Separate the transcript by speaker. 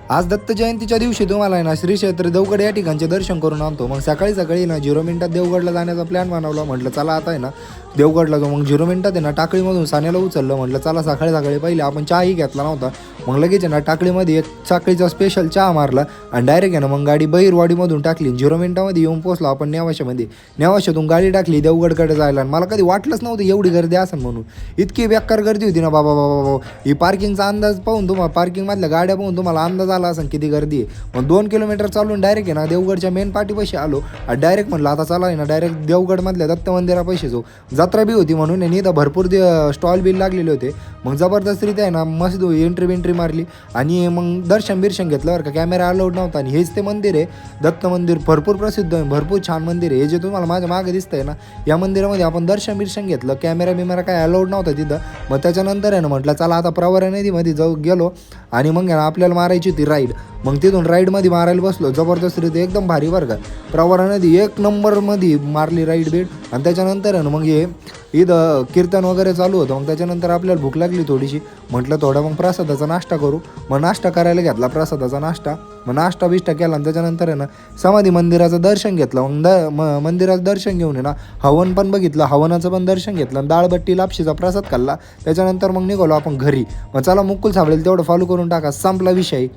Speaker 1: आज दत्त जयंतीच्या दिवशी तुम्हाला आहे ना श्री क्षेत्र देवगड या ठिकाणचे दर्शन करून आणतो. मग सकाळी सकाळी ना 0 मिनिटात देवगडला जाण्याचा प्लॅन बनवला. म्हटलं चला आता आहे ना देवगडला जाऊ. मग 0 मिनिटात आहे ना टाकळीमधून सान्याला उचललं. म्हटलं चला सकाळी सकाळी पहिले आपण चहाही घेतला नव्हता. मग लगेच आहे ना टाकळीमध्ये एक साखळीचा स्पेशल चहा मारला आणि डायरेक्ट आहे ना मग गाडी बहिरवाडीमधून टाकली. 0 मिनिटामध्ये येऊन पोहोचलो आपण नेवाशामध्ये. नेवाशातून गाडी टाकली देवगडकडे जायला. आणि मला कधी वाटलंच नव्हतं एवढी गर्दी असेल म्हणून. इतकी बेकार गर्दी होती ना बाबा बाबा बाबा. ही पार्किंगचा अंदाज पाहून तुम्हाला पार्किंगमधल्या गाड्या पाहून तुम्हाला अंदाज आला असेल किती गर्दी आहे. मग 2 किलोमीटर चालून डायरेक्ट आहे ना देवगडच्या मेन पाठीपाशी आलो. आणि डायरेक्ट म्हणलं आता चला आहे ना डायरेक्ट देवगडमधल्या दत्त मंदिरापाशी जाऊ. जत्रा बी होती म्हणून आणि इथं भरपूर स्टॉल बिल लागलेले होते. मग जबरदस्तरित्या आहे ना मस्त एंट्री मारली आणि मग दर्शन घेतलं बरं का. कॅमेरा अलाउड नव्हता. आणि हेच ते मंदिर आहे दत्त मंदिर. भरपूर प्रसिद्ध आहे, भरपूर छान मंदिर आहे. हे जे तुम्हाला माझ्या मागे दिसतंय ना या मंदिरामध्ये आपण दर्शन घेतलं. कॅमेरा काय अलाउड नव्हता तिथं. मग त्याच्यानंतर आहे ना म्हटलं चला आता प्रवरा नदीमध्ये जाऊ गेलो. आणि मग आपल्याला मारायची होती राईड. मग तिथून राईडमध्ये मारायला बसलो. जबरदस्तरित्या एकदम भारी बरं का. प्रवरा नदी 1 नंबरमध्ये मारली राईड बीड. आणि त्याच्यानंतर आहे ना मग हे इथं कीर्तन वगैरे चालू होतं. मग त्याच्यानंतर आपल्याला भूक लागली थोडीशी. म्हटलं थोडा मग प्रसादाचा नाश्ता करू. मग नाश्ता करायला घेतला प्रसादाचा नाश्ता. मग नाश्ता बिष्टा केला. आणि त्याच्यानंतर आहे ना समाधी मंदिराचं दर्शन घेतलं. मग मंदिराचं दर्शन घेऊन आहे ना हवन पण बघितलं. हवनाचं पण दर्शन घेतलं. डाळबट्टी लापशीचा प्रसाद खाल्ला. त्याच्यानंतर मग निघालो आपण घरी. मग चला मुकुल साबळेल तेवढं फॉलो करून टाका. संपला विषय.